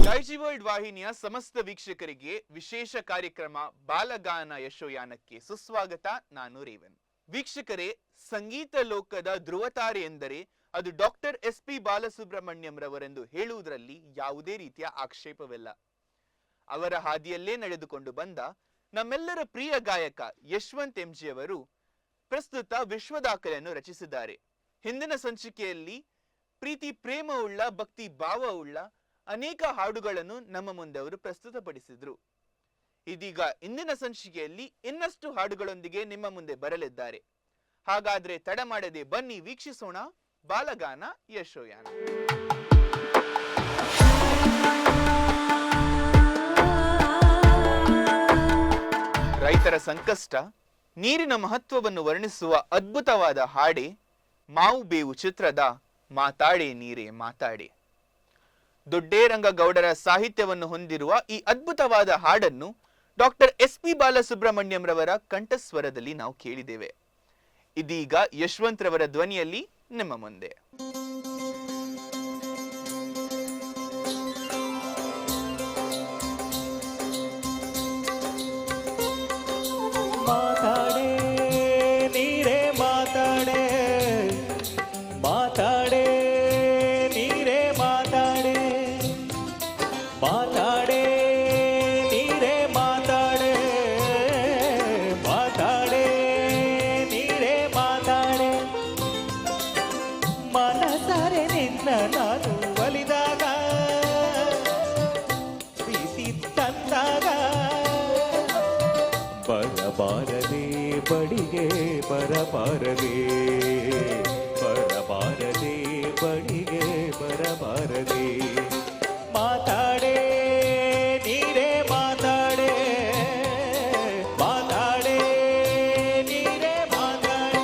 Daiji world ವಾಹಿನಿಯ ಸಮಸ್ತ ವೀಕ್ಷಕರಿಗೆ ವಿಶೇಷ ಕಾರ್ಯಕ್ರಮ ಬಾಲಗಾನ ಯಶೋಯಾನಕ್ಕೆ ಸುಸ್ವಾಗತ. ನಾನು ರೇವನ್. ವೀಕ್ಷಕರೇ, ಸಂಗೀತ ಲೋಕದ ಧ್ರುವತಾರೆ ಎಂದರೆ ಅದು ಡಾಕ್ಟರ್ SP ಬಾಲಸುಬ್ರಹ್ಮಣ್ಯಂ ರವರೆಂದು ಹೇಳುವುದರಲ್ಲಿ ಯಾವುದೇ ರೀತಿಯ ಆಕ್ಷೇಪವಿಲ್ಲ. ಅವರ ಹಾದಿಯಲ್ಲೇ ನಡೆದುಕೊಂಡು ಬಂದ ನಮ್ಮೆಲ್ಲರ ಪ್ರಿಯ ಗಾಯಕ ಯಶವಂತ್ MG ಅವರು ಪ್ರಸ್ತುತ ವಿಶ್ವದಾಖಲೆಯನ್ನು ರಚಿಸಿದ್ದಾರೆ. ಹಿಂದಿನ ಸಂಚಿಕೆಯಲ್ಲಿ ಪ್ರೀತಿ ಪ್ರೇಮವುಳ್ಳ ಭಕ್ತಿ ಭಾವವುಳ್ಳ ಅನೇಕ ಹಾಡುಗಳನ್ನು ನಮ್ಮ ಮುಂದೆ ಅವರು ಪ್ರಸ್ತುತಪಡಿಸಿದ್ರು. ಇದೀಗ ಇಂದಿನ ಸಂಚಿಕೆಯಲ್ಲಿ ಇನ್ನಷ್ಟು ಹಾಡುಗಳೊಂದಿಗೆ ನಿಮ್ಮ ಮುಂದೆ ಬರಲಿದ್ದಾರೆ. ಹಾಗಾದ್ರೆ ತಡ ಮಾಡದೆ ಬನ್ನಿ ವೀಕ್ಷಿಸೋಣ ಬಾಲಗಾನ ಯಶೋಯಾನ. ರೈತರ ಸಂಕಷ್ಟ, ನೀರಿನ ಮಹತ್ವವನ್ನು ವರ್ಣಿಸುವ ಅದ್ಭುತವಾದ ಹಾಡೆ ಮಾವು ಬೇವು ಚಿತ್ರದ ಮಾತಾಡೆ ನೀರೇ ಮಾತಾಡೆ. ದೊಡ್ಡೇರಂಗಗೌಡರ ಸಾಹಿತ್ಯವನ್ನು ಹೊಂದಿರುವ ಈ ಅದ್ಭುತವಾದ ಹಾಡನ್ನು ಡಾಕ್ಟರ್ SP ಬಾಲಸುಬ್ರಹ್ಮಣ್ಯಂ ರವರ ಕಂಠಸ್ವರದಲ್ಲಿ ನಾವು ಕೇಳಿದ್ದೇವೆ. ಇದೀಗ ಯಶವಂತ್ ರವರ ಧ್ವನಿಯಲ್ಲಿ ನಿಮ್ಮ ಮುಂದೆ. ಮಾತಾಡೆ ನೀರೇ ಮಾತಾಡೆ, ಮಾತಾಡೆ ನೀರೇ ಮಾತಾಡೆ, ಮಾತಾಡೆ ನೀರೇ ಮಾತಾಡೆ, ಮಾತಾಡೆ ನೀರೇ ಮಾತಾಡೆ. ಮನಸಾರೆ ನಿನ್ನ ನಾನು ಒಲಿದಾಗ, ಪ್ರೀತಿ ತಂದಾಗ, ಬರಬಾರದೆ ಬಡಿಗೆ ಬರಬಾರದೆ, ಬರಬಾರದೆ ಬಡಿಗೆ ಬರಬಾರದೆ. ಮಾತಾಡೆ ನೀರೇ ಮಾತಾಡೆ, ಮಾತಾಡೆ ನೀರೇ ಮಾತಾಡೆ.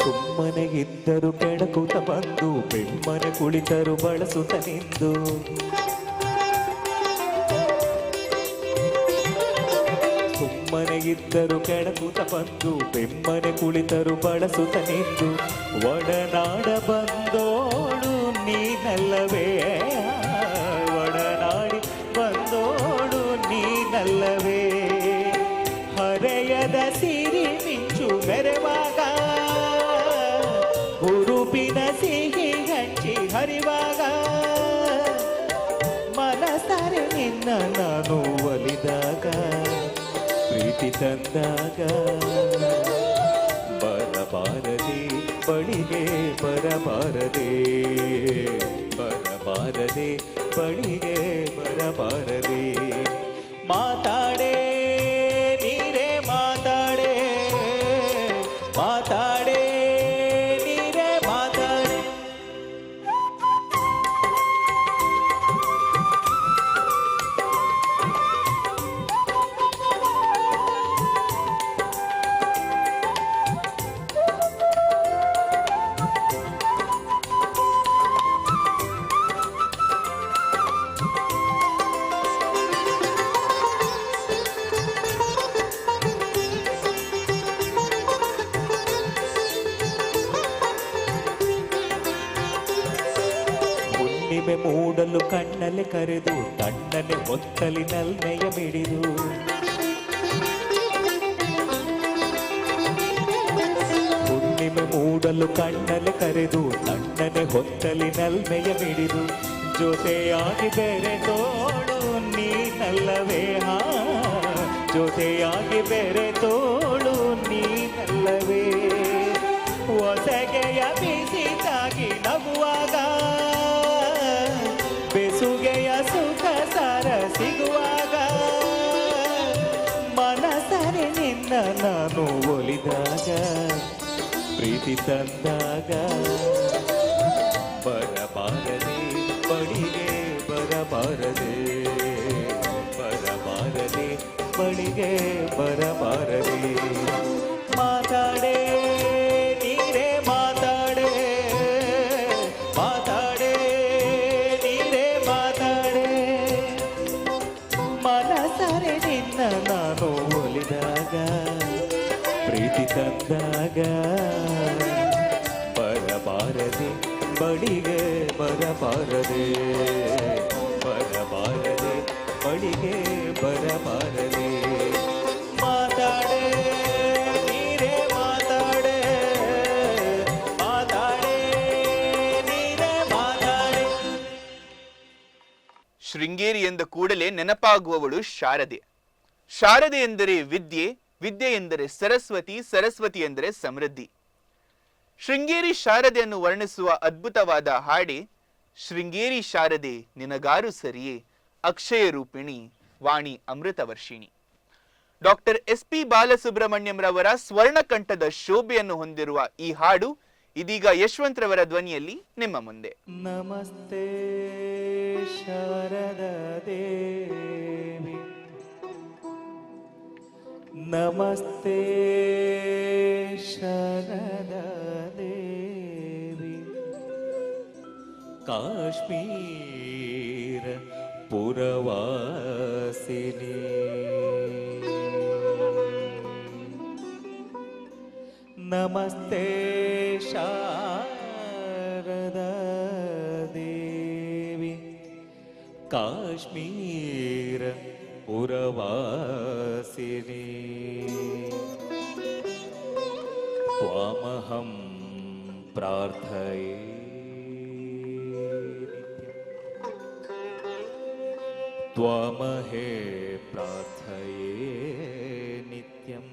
ಸುಮ್ಮನೆಗಿದ್ದರು ಕೆಣಕುತ ಬಂದು, ಬೆಮ್ಮನೆ ಕುಳಿತರು ಬಳಸುತ್ತ ನಿಂದು. ಸುಮ್ಮನೆಗಿದ್ದರು ಕೆಣಕುತ ಬಂದು, ಬೆಮ್ಮನೆ ಕುಳಿತರು ಬಳಸುತ್ತ ನಿಂದು. ಒಡನಾಡ ಬಂದೋಳು ನೀನಲ್ಲವೇ, ಒಡನಾಡಿ ಬಂದೋಳು ನೀನಲ್ಲವೇ. ಹರೆಯದ ಸಿರಿ ಮಿಂಚು ಮೆರೆವಾಗ, ಹುರುಪಿನ ಸಿಹಿ ಹಂಚಿ ಹರಿವಾಗ, ಮನಸಾರೆ ನಿನ್ನ ನಾನು ಒಲಿದಾಗ, ಪ್ರೀತಿ ತಂದಾಗ. ಬರಬಾರದೆ ಬಳಿಗೆ ಬರಬಾರದೆ, ಬರಬಾರದೆ ಬಳಿಗೆ ಬರಬಾರದೆ. ಮಾತಾಡೆ ನೀರೇ ಮಾತಾಡೆ, ಮಾತಾಡೆ ನೀರೇ ಮಾತಾಡೆ. ಹುಣ್ಣಿಮೆ ಮೂಡಲು ಕಣ್ಣಲ್ಲಿ ಕರೆದು, ತಣ್ಣನೆ ಹೊತ್ತಲಿನಲ್ಮೆಯ ಮಿಡಿದು. ಹುಣ್ಣಿಮೆ ಮೂಡಲು ಕಣ್ಣಲ್ಲಿ ಕರೆದು, ತಣ್ಣನೆ ಹೊತ್ತಲಿನಲ್ಮೆಯ ಮಿಡಿದು. ಜೊತೆಯಾಗಿ ಬೆರೆತೋಳು ನೀನಲ್ಲವೇ, ಹಾ ಜೊತೆಯಾಗಿ ಬೆರೆತೋಳು ನೀನಲ್ಲವೇ. ಹೊಸಗೆಯ ಬಿಸಿತಾಗಿ ನಗುವಾಗ, ಬೆಸುಗೆಯ ಸುಖ ಸಾರ ಸಿಗುವಾಗ, ಪ್ರೀತಿ ತಂದಾಗ ಬರಬಾರದೆ ಬಳಿಗೆ ಬರಬಾರದೆ ಬರಬಾರದೆ ಬಳಿಗೆ ಬರಬಾರದೆ ಮಾತಾಡೆ ನೀರೇ ಮಾತಾಡೆ ಮಾತಾಡೆ ನೀರೇ ಮಾತಾಡೆ ಮನಸರೆ ನಿನ್ನ ನಾನು ಒಲಿದಾಗ ಪ್ರೀತಿ ತಂದಾಗ ಬರಬಾರದೆ ಬಳಿಗೆ ಬರಬಾರದೆ ಬರಬಾರದೆ ಬಳಿಗೆ ಬರಬಾರದೆ ಮಾತಾಡೆ ನೀರೇ ಮಾತಾಡೆ ಮಾತಾಡೆ ನೀರೇ ಮಾತಾಡೆ. ಶೃಂಗೇರಿ ಎಂದ ಕೂಡಲೇ ನೆನಪಾಗುವವಳು ಶಾರದೆ. ಶಾರದೆ ಎಂದರೆ ವಿದ್ಯೆ, ವಿದ್ಯೆ ಎಂದರೆ ಸರಸ್ವತಿ, ಸರಸ್ವತಿ ಎಂದರೆ ಸಮೃದ್ಧಿ. ಶೃಂಗೇರಿ ಶಾರದೆಯನ್ನು ವರ್ಣಿಸುವ ಅದ್ಭುತವಾದ ಹಾಡೆ ಶೃಂಗೇರಿ ಶಾರದೆ ನಿನಗಾರು ಸರಿಯೇ ಅಕ್ಷಯ ರೂಪಿಣಿ ವಾಣಿ ಅಮೃತವರ್ಷಿಣಿ. ಡಾಕ್ಟರ್ SP ಬಾಲಸುಬ್ರಹ್ಮಣ್ಯಂ ರವರ ಸ್ವರ್ಣಕಂಠದ ಶೋಭೆಯನ್ನು ಹೊಂದಿರುವ ಈ ಹಾಡು ಇದೀಗ ಯಶವಂತ್ರವರ ಧ್ವನಿಯಲ್ಲಿ ನಿಮ್ಮ ಮುಂದೆ. ನಮಸ್ತೆ ಶಾರದಾ ದೇವಿ ನಮಸ್ತೆ ಶಾರದಾ ದೇವಿ ಕಾಶ್ಮೀರ ಪುರವಾಸಿನಿ ನಮಸ್ತೆ ಶಾರದಾ ದೇವಿ ಕಾಶ್ಮೀರ ಪುರವಾಸಿನಿ ತ್ವಾಮಹಂ ಪ್ರಾರ್ಥಯೇ ತ್ವಾಮಹೇ ಪ್ರಾರ್ಥಯೇ ನಿತ್ಯಂ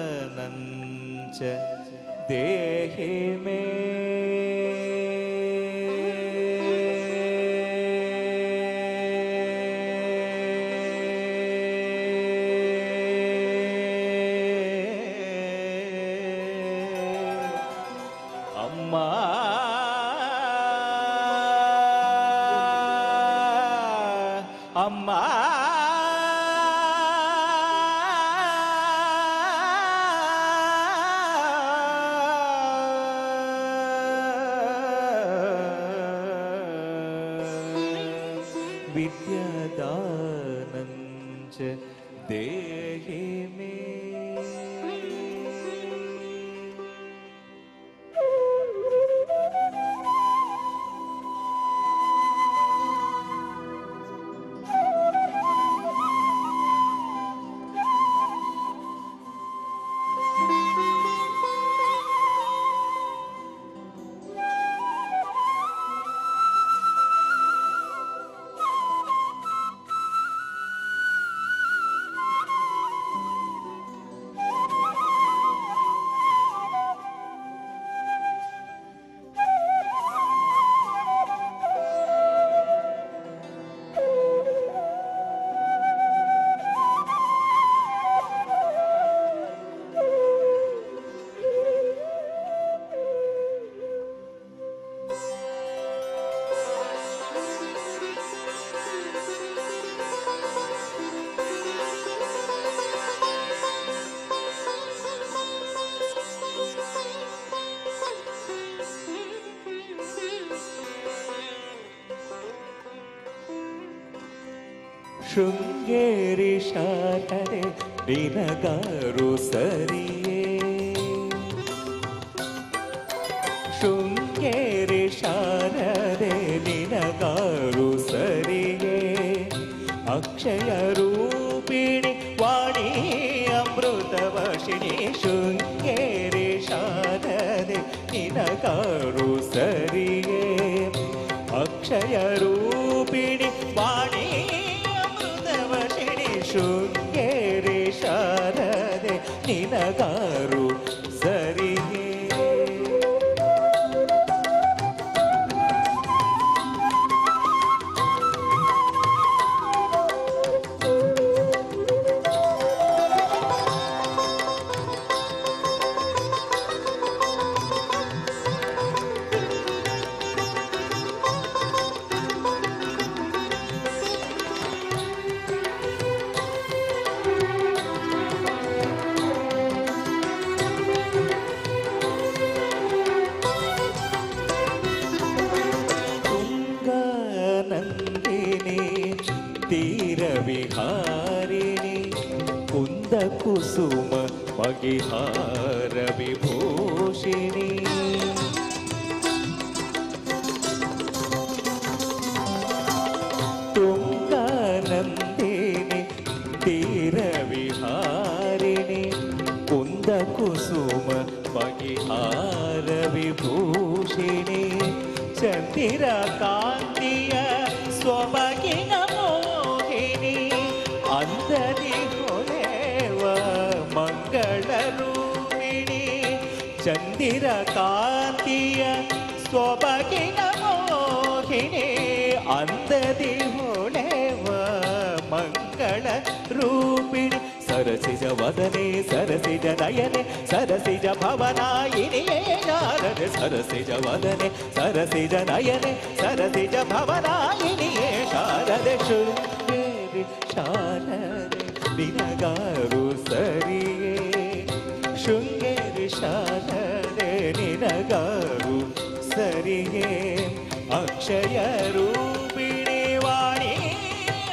ವಿದ್ಯಾದಾನಂಚ ದೇಹಿ ಮೇ ಅಮ್ಮ ಅಮ್ಮ ವಿದ್ಯಾದಾನಂಚ ದೇಹಿ ಮೇ. ಶೃಂಗೇರಿ ಶಾರದೆ ನಿನಗಾರು ಸರಿಯೇ ಶೃಂಗೇರಿ ಶಾರದೆ ನಿನಗಾರು ಸರಿಯೇ ಅಕ್ಷಯ ರೂಪಿಣಿ ವಾಣಿ ಅಮೃತವರ್ಷಿಣಿ ಶೃಂಗೇರಿ ಶಾರದೆ ನಿನಗಾರು ಸರಿಯೇ ಅಕ್ಷಯ ರೂಪಿಣಿ ವಾಣಿ ಶೃಂಗೇರಿ ಶಾರದೆ ನಿನಗಾರು ಸರಿಯೇ. ಕುಂದ ಕುಸುಮ ಮಗಿಹಾರ ವಿಭೂಷಿಣಿ ತುಂಗಾನಂದಿನಿ ತೀರ ವಿಹಾರಿಣಿ ಕುಂದ ಕುಸುಮ ಮಗಿಹಾರ ವಿಭೂಷಿಣಿ ಚಂದಿರ ಕಾಂತಿಯ ಸ್ವಬಗಿನ ಮೋಹಿನಿ ಅಂದದಿ ಹೊಳೆವ ಮಂಗಳ ರೂಪಿಣಿ ಚಂದಿರ ಕಾಂತಿಯ ಸ್ವಬಗಿನ ಮೋಹಿನಿ ಅಂದದಿ ಹೊಳೆವ ಮಂಗಳ ರೂಪಿಣಿ ಸರಸಿಜ ವದನೆ ಸರಸಿಜ ನಯನೆ ಸರಸಿಜ ಭವನಾಯಿನಿಯೇ ಶಾರದೆ ಸರಸಿಜ ವದನೆ ಸರಸಿಜ ನಯನೆ ಸರಸಿಜ ಭವನಾಯಿನಿಯೇ ಶಾರದೆ ಶೃಂಗೇರಿ ಶಾರದೆ ನಿನಗಾರು ಸರಿಯೇ ಶೃಂಗೇರಿ ಶಾರದೆ ನಿನಗಾರು ಸರಿಯೇ ಅಕ್ಷಯ ರೂಪಿಣಿ ವಾಣಿ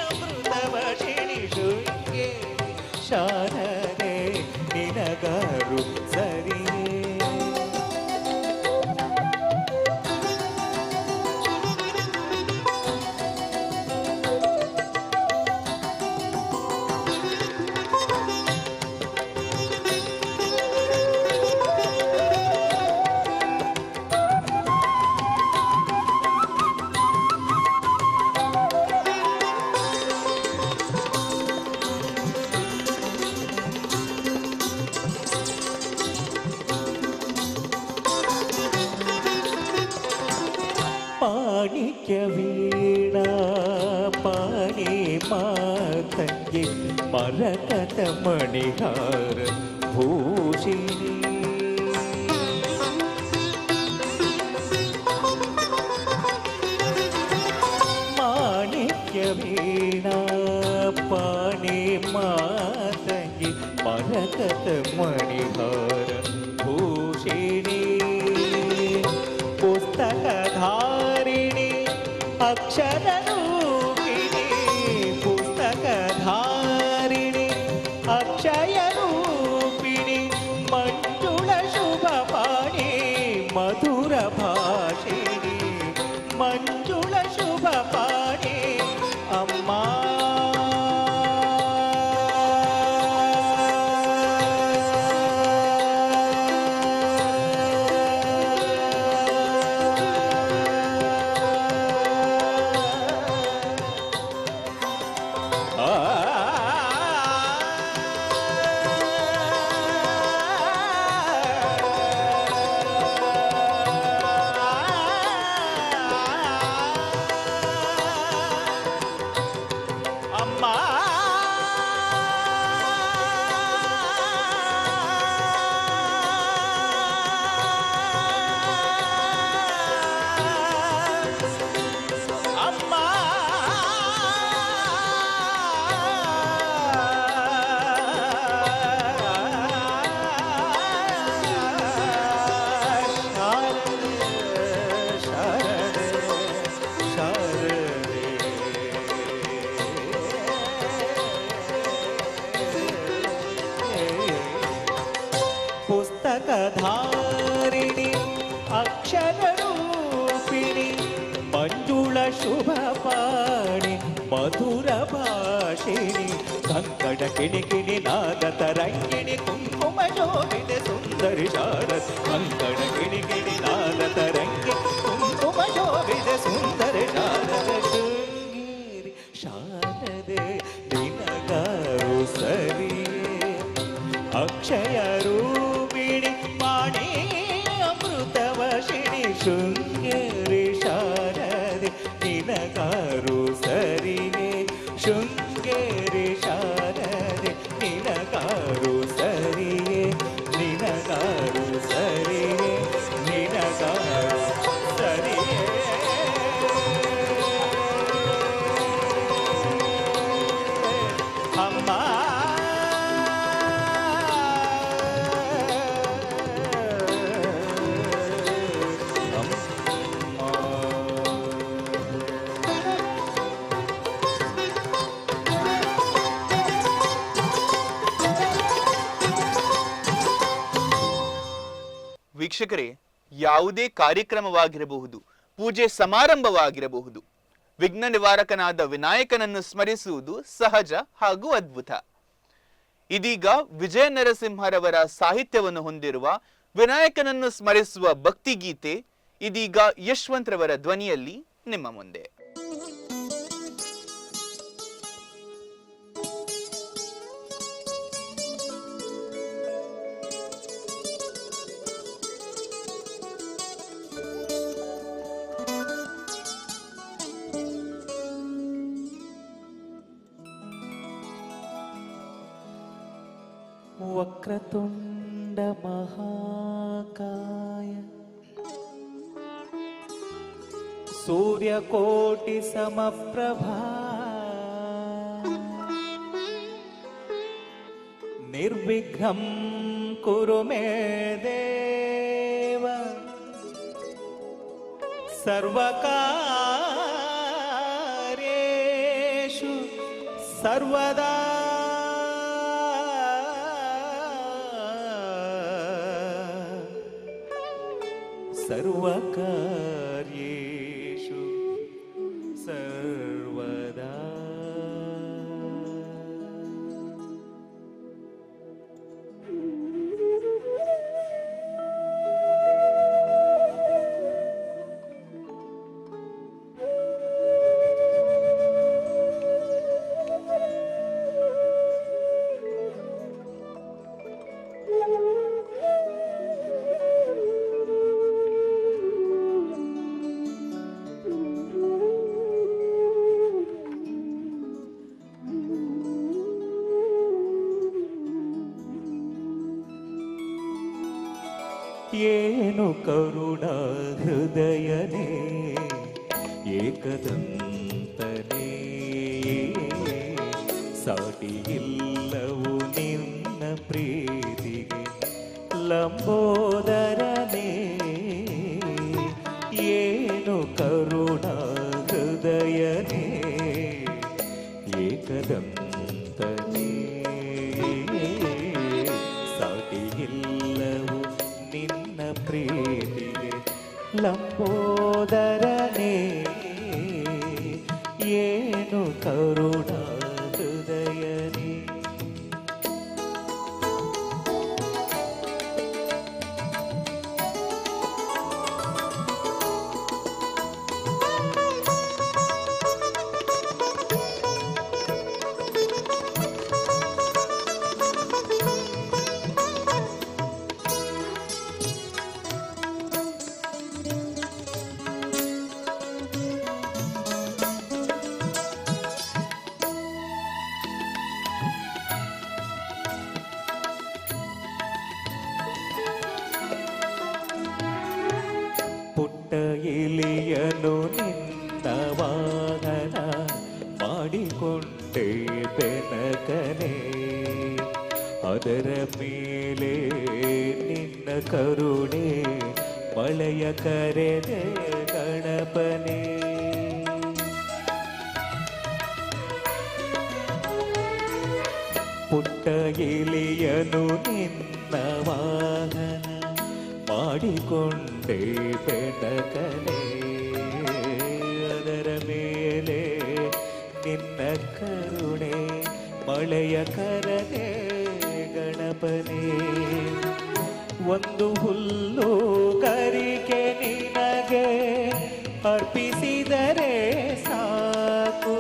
ಅಮೃತವಶಿಣಿ ಶೃಂಗೇರಿ ಶಾರದೆ ನಿನಗಾರು ಸರಿಯೇ ಮಾಣಿಕ್ಯ ವೀಣಾ ಪಾಣಿ ಮಾತಂಗಿ ಮರಕತ ಮಣಿಹಾರ ಭೂಷಿಣಿ ಮಾಣಿಕ್ಯ ವೀಣಾ ಪಾಣಿ ಮಾತಂಗಿ ಮರಕತ ಮಣಿಹಾರ ಭೂಷಿಣಿ ಪುಸ್ತಕಧಾರಿಣಿ ಅಕ್ಷರ ರೂಪಿಣಿ ಪುಸ್ತಕಧಾರಿಣಿ ಅಕ್ಷಯ ರೂಪಿಣಿ ಮಂಜುಳ ಶುಭ ಪಾಣಿ ಮಧುರ ಭಾಷಿಣಿ ಮಂಜುಳ ಶುಭ ಪಾಣಿ ಅಮ್ಮ ಪುಸ್ತಕಧಾರಿಣಿ ಅಕ್ಷರ ರೂಪಿಣಿ ಮಂಜುಳ ಶುಭ ಪಾಣಿ ಮಧುರ ಭಾಷಿಣಿ ಕಂಕಣ ಕಿಣಿಕಿಣಿ ನಾದ ತರಂಗಿಣಿ ಕುಂಕುಮ ಶೋಭಿತ ಸುಂದರಿ ಶಾರದೆ ಕಂಕಣ ಕಿಣಿಕಿಣಿ ನಾದ ತರಂಗಿ ಕುಂಕುಮ ಶೋಭಿತ ಸುಂದರಿ ಶಾರದೆ ಶೃಂಗೇರಿ ಶಾರದೆ ನಿನಗಾರು ಸರಿಯೇ ಅಕ್ಷಯ ರೂಪಿಣಿ ಪಾಣಿ ಅಮೃತವಶಿಣಿ ಶೃಂಗೇರಿ ಶಾರದೆ ನಿನಗಾರು ಸರಿಯೇ ಶೃಂಗೇರಿ ಶಾರದೆ ನಿನಗಾರು ಸರಿಯೇ ನಿನಗಾರು ಸರಿಯೇ ನಿನಗಾರು ಸರಿಯೇ ಅಮ್ಮ ವೀಕ್ಷಕರೇ, ಯಾವುದೇ ಕಾರ್ಯಕ್ರಮವಾಗಿರಬಹುದು, ಪೂಜೆ ಸಮಾರಂಭವಾಗಿರಬಹುದು, ವಿಘ್ನ ನಿವಾರಕನಾದ ವಿನಾಯಕನನ್ನು ಸ್ಮರಿಸುವುದು ಸಹಜ ಹಾಗೂ ಅದ್ಭುತ. ಇದೀಗ ವಿಜಯ ನರಸಿಂಹರವರ ಸಾಹಿತ್ಯವನ್ನು ಹೊಂದಿರುವ ವಿನಾಯಕನನ್ನು ಸ್ಮರಿಸುವ ಭಕ್ತಿಗೀತೆ ಇದೀಗ ಯಶವಂತ್ರವರ ಧ್ವನಿಯಲ್ಲಿ ನಿಮ್ಮ ಮುಂದೆ. ವಕ್ರತುಂಡ ಮಹಾಕಾಯ ಸೂರ್ಯಕೋಟಿ ಸಮಪ್ರಭಾ ನಿರ್ವಿಘ್ನಂ ಕುರು ಮೇ ದೇವ ಸರ್ವಕಾರ್ಯೇಷು ಸರ್ವದಾ ಸರ್ವಕಾರ್ಯೇಷು ಸರ್ವದಾ. ಏನು ಕರುಣ ಹೃದಯನೇ ಏಕದಂತನೇ, ಸಾಟಿಯಿಲ್ಲವು ನಿನ್ನ ಪ್ರೀತಿಗೆ ಲಂಬೋದರನೇ. ಏನು ಕರುಣ ಹೃದಯನೇ ಏಕದಂತನೇ, ಸಾಟಿಯಿಲ್ಲವು ನಿನ್ನ ಪ್ರೀತಿಗೆ ಲಂಬೋದರನೇ. ಏನು ಕರುಣ ಹೃದಯನೇ. ಪುಟ್ಟ ಇಲಿಯನು ನಿನ್ನ ವಾಹನ ಮಾಡಿಕೊಂಡೆ ಬೆನಕನೆ, ಅದರ ಮೇಲೆ ನಿನ್ನ ಕರುಣೆ ಮಳೆಯ ಕರೆದೆ ಗಣಪನೆ. ಪುಟ್ಟ ಇಲಿಯನು ನಿನ್ನ ವಾಹನ ಮಾಡಿಕೊಂಡೆ ಬೆನಕನೆ, ಅದರ ಮೇಲೆ ನಿನ್ನ ಕರುಣೆ ಮಳೆಯ ಕರದೆ ಗಣಪನೆ. ಒಂದು ಹುಲ್ಲು ಕರಿಕೆ ನಿನಗೆ ಅರ್ಪಿಸಿದರೆ ಸಾಕು,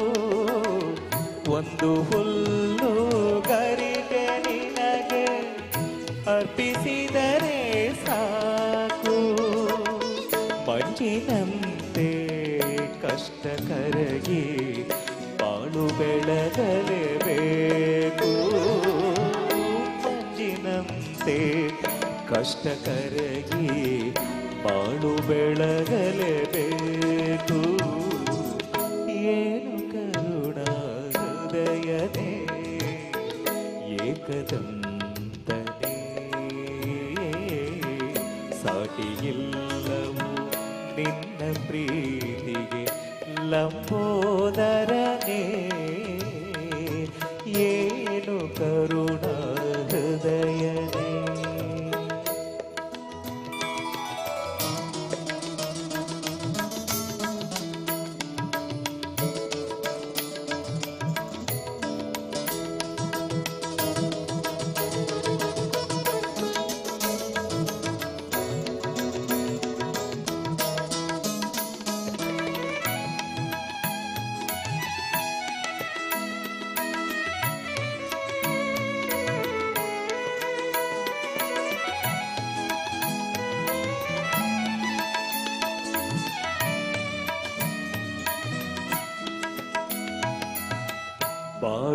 ಒಂದು ಹುಲ್ಲು ಕರಿಕೆ ನಿನಗೆ ಅರ್ಪಿಸಿದರೆ ಸಾಕು. ಮಂಜಿನಂತೆ ಕಷ್ಟ ಕರಗಿ ಬಾಳು ಬೆಳಗಲೇಬೇಕು, ಮಂಜಿನಂತೆ ಕಷ್ಟ ಕರಗಿ ಬಾಳು ಬೆಳಗಲೇಬೇಕು. ಏನು ಕರುಣ ಹೃದಯನೇ ಏಕದಂತನೇ, ಸಾಟಿಯಿಲ್ಲವು ನಿನ್ನ ಪ್ರೀತಿಗೆ ಲಂಬೋದರನೇ. ಏನು ಕರುಣ ಹೃದಯನೇ.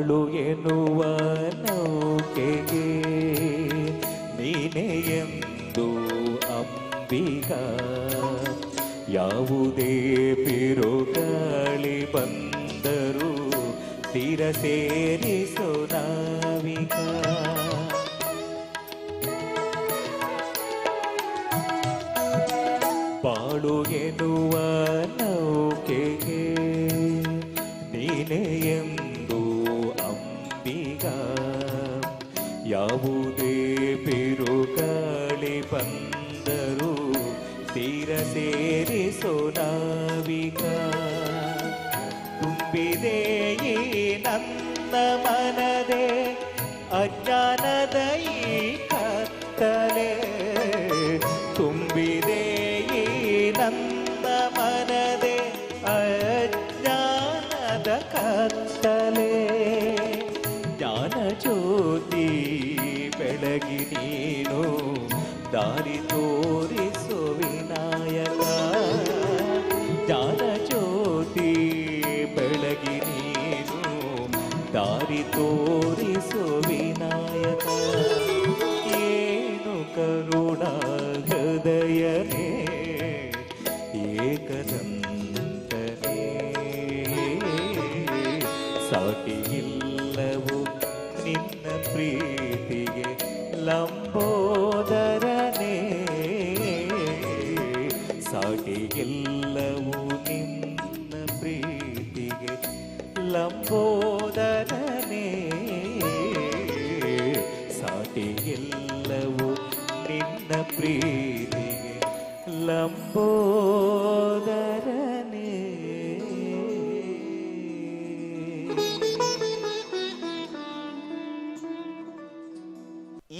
ಬಾಳು ಎನ್ನುವ ನೌಕೆಗೆ ನೀನೆ ಎಂದು ಅಂಬಿಗ. ಯಾವುದೇ ಬಿರುಗಾಳಿ ಬಂದರೂ ತೀರ ಸೇರಿಸೋ ನಾವಿಕ. ಬಾಳು ಎನ್ನುವ ನೌಕೆಗೆ ನೀನೆ ಎಂದು ಅಂಬಿಗ. ಯಾವುದೇ ಬಿರುಗಾಳಿ ಬಂದರೂ ತೀರ ಸೇರಿಸೋ ನಾವಿಕ. ತುಂಬಿದೆ ಈ ನನ್ನ ಮನದೆ ಅಜ್ಞಾನದ ಈ ಕತ್ತಲೆ. ತುಂಬಿದೆ ಈ ನನ್ನ ಮನದೆ ಅಜ್ಞಾನದ ಕತ್ತಲೆ. ಜ್ಞಾನ ಜ್ಯೋತಿ ಬೆಳಗಿ ನೀನು ದಾರಿ ತೋರಿಸೋ ವಿನಾಯಕ. ಜ್ಞಾನ ಜ್ಯೋತಿ ಬೆಳಗಿ ನೀನು ದಾರಿ ತೋರಿಸೋ ವಿನಾಯಕ. ಏನು ಕರುಣ ಹೃದಯನೇ ಏಕದಂತನೇ. ಸಾಟಿಯಿಲ್ಲವು ನಿನ್ನ ಪ್ರೀತಿಗೆ ಲಂಬೋದರನೇ. ಸಾಟಿಯಿಲ್ಲವು ನಿನ್ನ ಪ್ರೀತಿಗೆ ಲಂಬೋದರನೇ. ಸಾಟಿಯಿಲ್ಲವು ನಿನ್ನ ಪ್ರೀತಿಗೆ ಲಂಬೋದರನೇ.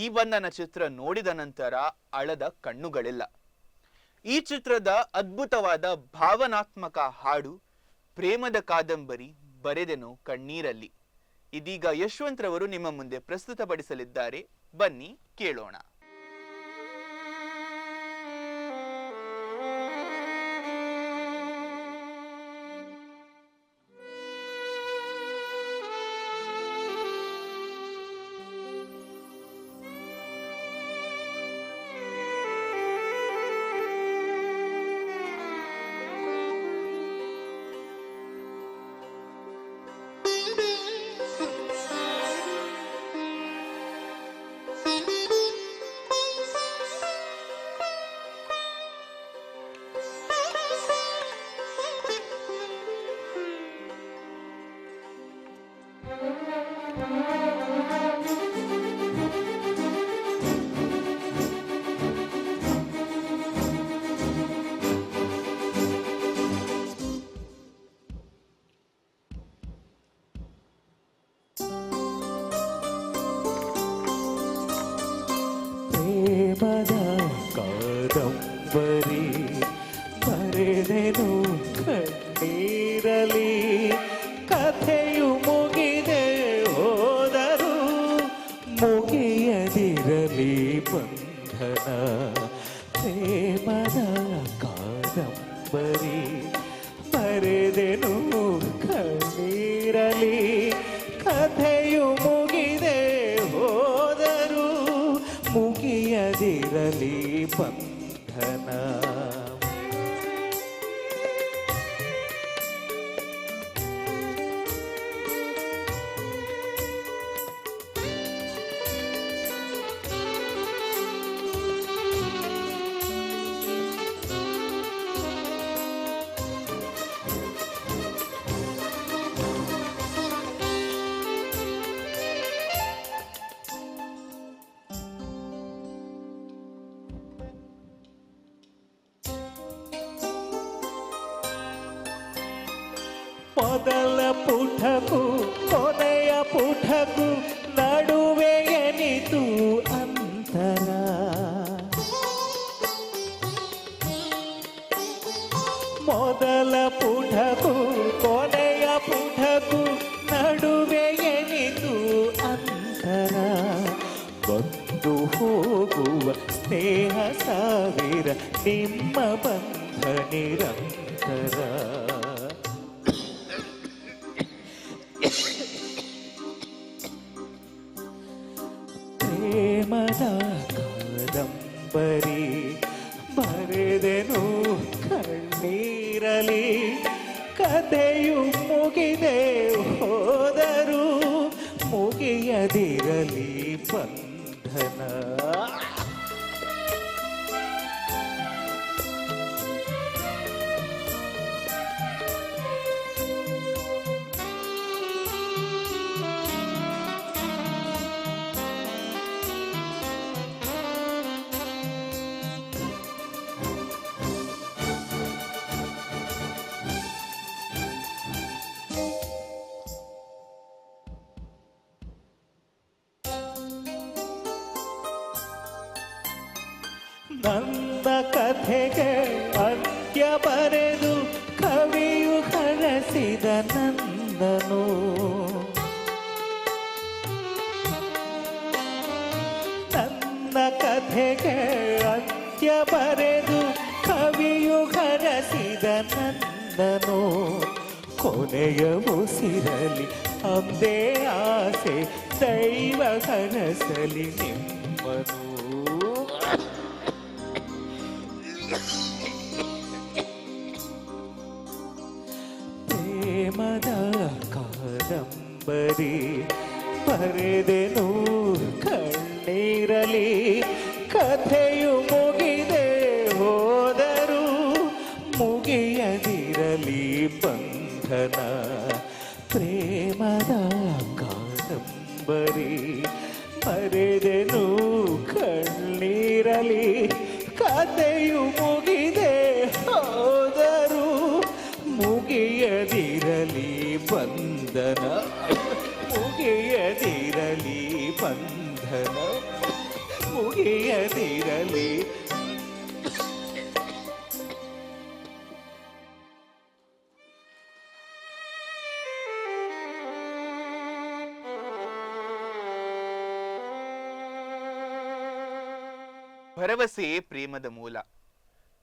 ಈ ಬಣ್ಣನ ಚಿತ್ರ ನೋಡಿದ ನಂತರ ಅಳದ ಕಣ್ಣುಗಳಿಲ್ಲ. ಈ ಚಿತ್ರದ ಅದ್ಭುತವಾದ ಭಾವನಾತ್ಮಕ ಹಾಡು ಪ್ರೇಮದ ಕಾದಂಬರಿ ಬರೆದೆನು ಕಣ್ಣೀರಲ್ಲಿ. ಇದೀಗ ಯಶವಂತ್ ರವರು ನಿಮ್ಮ ಮುಂದೆ ಪ್ರಸ್ತುತಪಡಿಸಲಿದ್ದಾರೆ. ಬನ್ನಿ ಕೇಳೋಣ. ಪ್ರೇಮದ ಕಾದಂಬರಿ ಬರೆದೆನು ಕಣ್ಣೀರಲಿ. ಕಥೆಯು ಮುಗಿದೆ ಹೋದರೂ ಮುಗಿಯದಿರಲಿ ಬಂಧನ. ಪ್ರೇಮದ ಕಾದಂಬರಿ ಬರೆದೆನು ಕಣ್ಣೀರಲಿ. ಕಥೆಯು ಮುಗಿದೆ ಹೋದರೂ ಮುಗಿಯದಿರಲಿ ಬಂಧನ. ಮೊದಲ ಪುಟಕು ಕೊನೆಯ ಪುಟಕು ನಡುವೆ ಎನಿತು ಅಂತರ. ಮೊದಲ ಪುಟಕು ಕೊನೆಯ ಪುಟಕು ನಡುವೆ ಎನಿತು ಅಂತರ. ಬಂದು ಹೋಗುವ ಸ್ನೇಹ ಸಾವಿರ ನಿಮ್ಮ ಬಂಧ ನಿರಂತರ. ಪ್ರೇಮದ ಕಾದಂಬರಿ ಬರೆದೆನು ಕಣ್ಣೀರಲಿ ಕಥೆಯು ಮುಗಿದೆ ಹೋದರೂ ಮುಗಿಯದಿರಲಿ ಬಂಧನ. ನನ್ನ ಕಥೆಗೆ ಅಂತ್ಯ ಬರೆದು ಕವಿಯು ಹರಸಿದ ನಂದನು. ನನ್ನ ಕಥೆಗೆ ಅಂತ್ಯ ಬರೆದು ಕವಿಯು ಹರಸಿದ ನಂದನು. ಕೊನೆಯ ಉಸಿರಲಿ ಅಂದೇ ಆಸೆ ದೈವ ಕನಸಲಿ ನಿಮ್ಮನು. ಪ್ರೇಮದ ಕಾದಂಬರಿ ಬರೆದೆನು ಕಣ್ಣೀರಲಿ ಕಥೆಯು ಮುಗಿದೆ ಹೋದರೂ ಮುಗಿಯದಿರಲಿ ಬಂಧನ. ಪ್ರೇಮದ ಕಾದಂಬರಿ ಬರೆದೆನು ಕಣ್ಣೀರಲಿ ಕಥೆಯು ಮುಗಿದೆ ಹೋದರೂ ಮುಗಿಯದಿರಲಿ ಬಂಧನ. ಮುಗಿಯದಿರಲಿ ಬಂಧನ. ಮುಗಿಯದಿರಲಿ. ಭರವಸೆಯೇ ಪ್ರೇಮದ ಮೂಲ.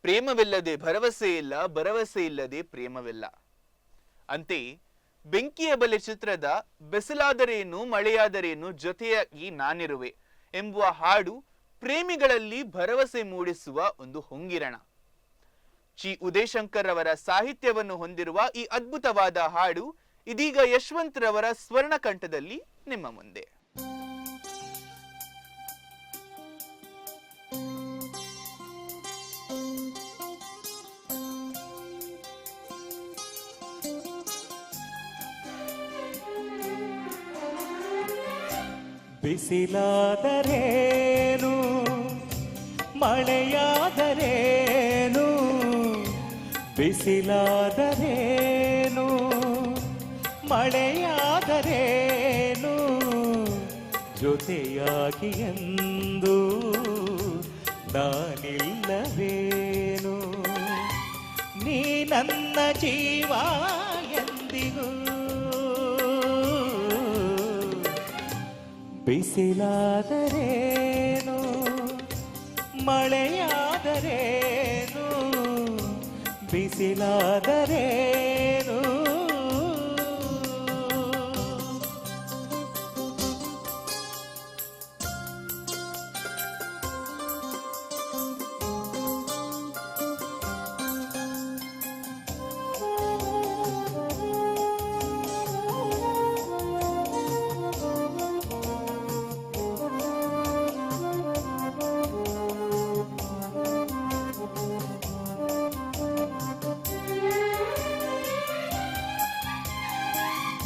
ಪ್ರೇಮವಿಲ್ಲದೆ ಭರವಸೆ ಇಲ್ಲ, ಭರವಸೆ ಇಲ್ಲದೆ ಪ್ರೇಮವಿಲ್ಲ. ಅಂತೆಯೇ ಬೆಂಕಿಯ ಬಲೆ ಚಿತ್ರದ ಬೆಸಲಾದರೇನು ಮಳೆಯಾದರೇನು ಜೊತೆಯಾಗಿ ನಾನಿರುವೆ ಎಂಬುವ ಹಾಡು ಪ್ರೇಮಿಗಳಲ್ಲಿ ಭರವಸೆ ಮೂಡಿಸುವ ಒಂದು ಹೊಂಗಿರಣ. ಚಿ ಉದಯಶಂಕರ್ ಅವರ ಸಾಹಿತ್ಯವನ್ನು ಹೊಂದಿರುವ ಈ ಅದ್ಭುತವಾದ ಹಾಡು ಇದೀಗ ಯಶವಂತ್ ರವರ ಸ್ವರ್ಣಕಂಠದಲ್ಲಿ ನಿಮ್ಮ ಮುಂದೆ. ಬಿಸಿಲಾದರೇನು ಮಳೆಯಾದರೇನು ಬಿಸಿಲಾದರೇನು ಮಳೆಯಾದರೇನು ಜೊತೆಯಾಗಿ ಎಂದು ನಾನಿಲ್ಲವೇನು. ನೀ ನನ್ನ ಜೀವ ಎಂದಿಗೂ. ಬಿಸಿಲಾದರೇನು ಮಳೆಯಾದರೇನು ಬಿಸಿಲಾದರೇನು.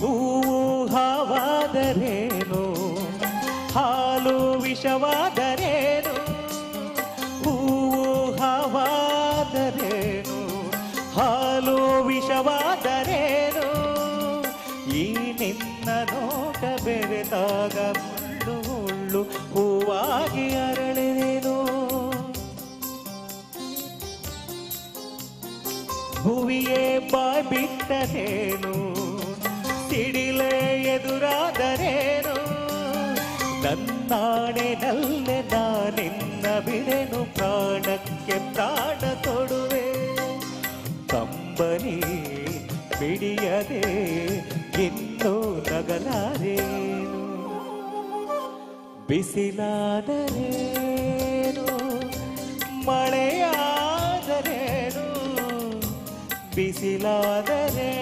ಹೂವು ಹಾವಾದರೇನು ಹಾಲು ವಿಷವಾದರೇನು. ಹೂವು ಹಾವಾದರೇನು ಹಾಲು ವಿಷವಾದರೇನು. ಈ ನಿನ್ನ ನೋಟ ಬೆರೆತಾಗ ಮುಳ್ಳು ಮುಳ್ಳು ಹೂವಾಗಿ ಅರಳಿರೇನು. ಭುವಿಯೇ ಬಾಯ್ ಬಿಟ್ಟರೇನು ಸಿಡಿಲೆ ಎದುರಾದರೇನು. ನನ್ನಾಣೆನಲ್ಲೇ ನಾನಿನ್ನ ಬಿಡೆನು ಪ್ರಾಣಕ್ಕೆ ಪ್ರಾಣ ತೊಡುವೆ. ಕಂಬನಿ ಬಿಡಿಯದೆ ಇನ್ನೂ ನಗಲಾರೇನು. ಬಿಸಿಲಾದರೇನು ಮಳೆಯಾದರೇನು ಬಿಸಿಲಾದರೇನು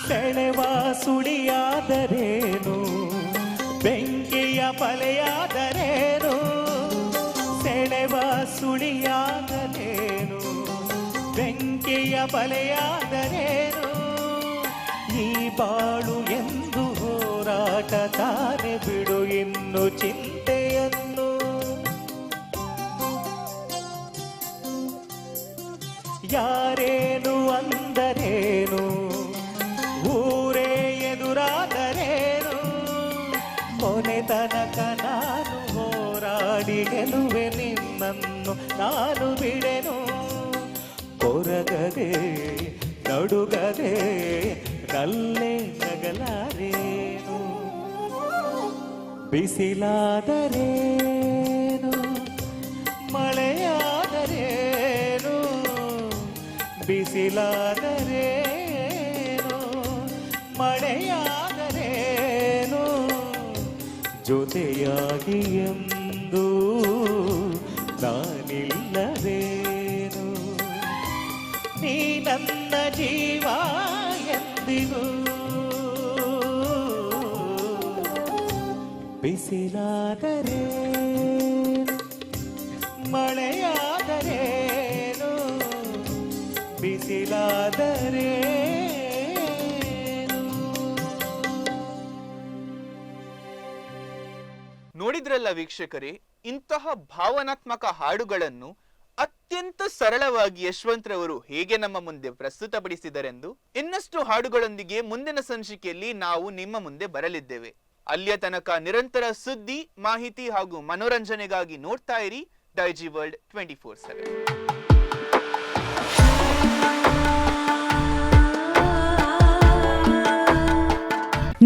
ಸೆಳೆವ ಸುಳಿಯಾದರೇನು ಬೆಂಕಿಯ ಬಲೆಯಾದರೇನು ಸೆಳೆವ ಸುಳಿಯಾದರೇನು ಬೆಂಕಿಯ ಬಲೆಯಾದರೇನು ಈ ಬಾಳು ಎಂದು ಹೋರಾಟ ತಾನೆ ಬಿಡು ಇನ್ನು ಚಿಂತೆಯನ್ನು ಯಾರೇನು ಅಂದರೇನು ಊರೇ ಎದುರಾದರೇನು ಕೊನೆ ತನಕ ನಾನು ಹೋರಾಡಿ ಗೆಲುವೆ ನಿನ್ನನ್ನು ನಾನು ಬಿಡೆನು ಕೊರಗದೆ ನಡುಗದೆ ನಲ್ಲೇ ನಗಲಾರೇನು ಬಿಸಿಲಾದರೇನು ಮಳೆಯಾದರೇನು ಬಿಸಿಲಾದರೇನು ಮಳೆಯಾದರೇನು ಜೊತೆಯಾಗಿ ಎಂದು ನಾನಿಲ್ಲವೇನು ನೀ ನನ್ನ ಜೀವ ಎಂದಿಗೂ ಬಿಸಿಲಾದರೇನು ಮಳೆಯಾದರೇನು ಬಿಸಿಲಾದರೇನು ನೋಡಿದ್ರಲ್ಲ ವೀಕ್ಷಕರೇ, ಇಂತಹ ಭಾವನಾತ್ಮಕ ಹಾಡುಗಳನ್ನು ಅತ್ಯಂತ ಸರಳವಾಗಿ ಯಶವಂತ್ರವರು ಹೇಗೆ ನಮ್ಮ ಮುಂದೆ ಪ್ರಸ್ತುತಪಡಿಸಿದರೆಂದು. ಇನ್ನಷ್ಟು ಹಾಡುಗಳೊಂದಿಗೆ ಮುಂದಿನ ಸಂಚಿಕೆಯಲ್ಲಿ ನಾವು ನಿಮ್ಮ ಮುಂದೆ ಬರಲಿದ್ದೇವೆ. ಅಲ್ಲಿಯ ತನಕ ನಿರಂತರ ಸುದ್ದಿ, ಮಾಹಿತಿ ಹಾಗೂ ಮನೋರಂಜನೆಗಾಗಿ ನೋಡ್ತಾ ಇರಿ ಡೈಜಿ ವರ್ಲ್ಡ್ 24/7.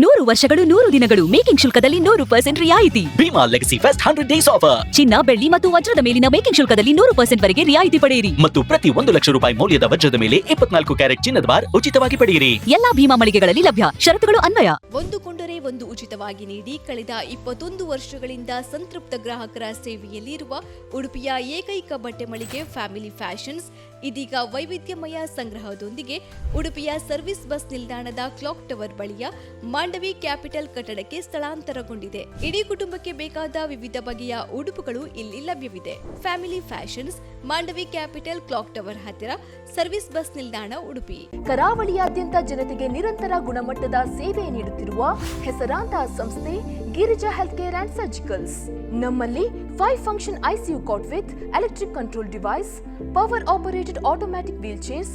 100 ವರ್ಷಗಳು 100 ದಿನಗಳು ಮೇಕಿಂಗ್ ಶುಲ್ಕದಲ್ಲಿ 100% ರಿಯಾಯಿತಿ. Bhima legacy fest 100 days offer. ಚಿನ್ನ, ಬೆಳ್ಳಿ ಮತ್ತು ವಜ್ರದ ಮೇಲಿನ ಮೇಕಿಂಗ್ ಶುಲ್ಕದಲ್ಲಿ 100% ವರೆಗೆ ರಿಯಾಯಿತಿ ಪಡೆಯಿರಿ. ಮತ್ತು ಪ್ರತಿ 1 ಲಕ್ಷ ರೂಪಾಯಿ ಮೌಲ್ಯದ ವಜ್ರದ ಮೇಲೆ 24 ಕ್ಯಾರೆಟ್ ಚಿನ್ನದ ಬಾರ್ ಉಚಿತವಾಗಿ ಪಡೆಯಿರಿ. ಎಲ್ಲಾ ಭೀಮಾ ಮಳಿಗೆಗಳಲ್ಲಿ ಲಭ್ಯ. ಷರತ್ತುಗಳು ಅನ್ವಯ. ಒಂದು ಕೊಂಡರೆ ಒಂದು ಉಚಿತವಾಗಿ ನೀಡಿ ಕಳೆದ 21 ವರ್ಷಗಳಿಂದ ಸಂತೃಪ್ತ ಗ್ರಾಹಕರ ಸೇವೆಯಲ್ಲಿರುವ ಉಡುಪಿಯ ಏಕೈಕ ಬಟ್ಟೆ ಮಳಿಗೆ ಫ್ಯಾಮಿಲಿ ಫ್ಯಾಷನ್ಸ್ ಇದೀಗ ವೈವಿಧ್ಯಮಯ ಸಂಗ್ರಹದೊಂದಿಗೆ ಉಡುಪಿಯ ಸರ್ವಿಸ್ ಬಸ್ ನಿಲ್ದಾಣದ ಕ್ಲಾಕ್ ಟವರ್ ಬಳಿಯ ಮಾಂಡವಿ ಕ್ಯಾಪಿಟಲ್ ಕಟ್ಟಡಕ್ಕೆ ಸ್ಥಳಾಂತರಗೊಂಡಿದೆ. ಇಡೀ ಕುಟುಂಬಕ್ಕೆ ಬೇಕಾದ ವಿವಿಧ ಬಗೆಯ ಉಡುಪುಗಳು ಇಲ್ಲಿ ಲಭ್ಯವಿದೆ. Family fashions, Mandavi capital, clock tower ಹತ್ತಿರ, ಸರ್ವಿಸ್ ಬಸ್ ನಿಲ್ದಾಣ, ಉಡುಪಿ. ಕರಾವಳಿಯಾದ್ಯಂತ ಜನತೆಗೆ ನಿರಂತರ ಗುಣಮಟ್ಟದ ಸೇವೆ ನೀಡುತ್ತಿರುವ ಹೆಸರಾಂತ ಸಂಸ್ಥೆ Girija health care and surgicals. ನಮ್ಮಲ್ಲಿ 5 function ICU cot with electric control device, power operated automatic wheelchairs,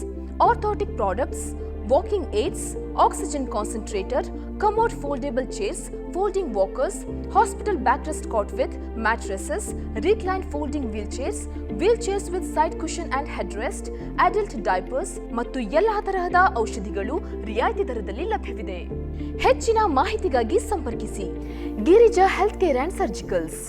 orthotic products, walking aids, oxygen concentrator, commode foldable chairs, folding walkers, hospital backrest cot with mattresses, reclined folding wheelchairs, wheelchairs with side cushion and headrest, adult diapers ಮತ್ತು ಎಲ್ಲಾ ತರಹದ ಔಷಧಿಗಳು ರಿಯಾಯಿತಿ ದರದಲ್ಲಿ ಲಭ್ಯವಿದೆ. ಹೆಚ್ಚಿನ ಮಾಹಿತಿಗಾಗಿ ಸಂಪರ್ಕಿಸಿ Girija health care and surgicals.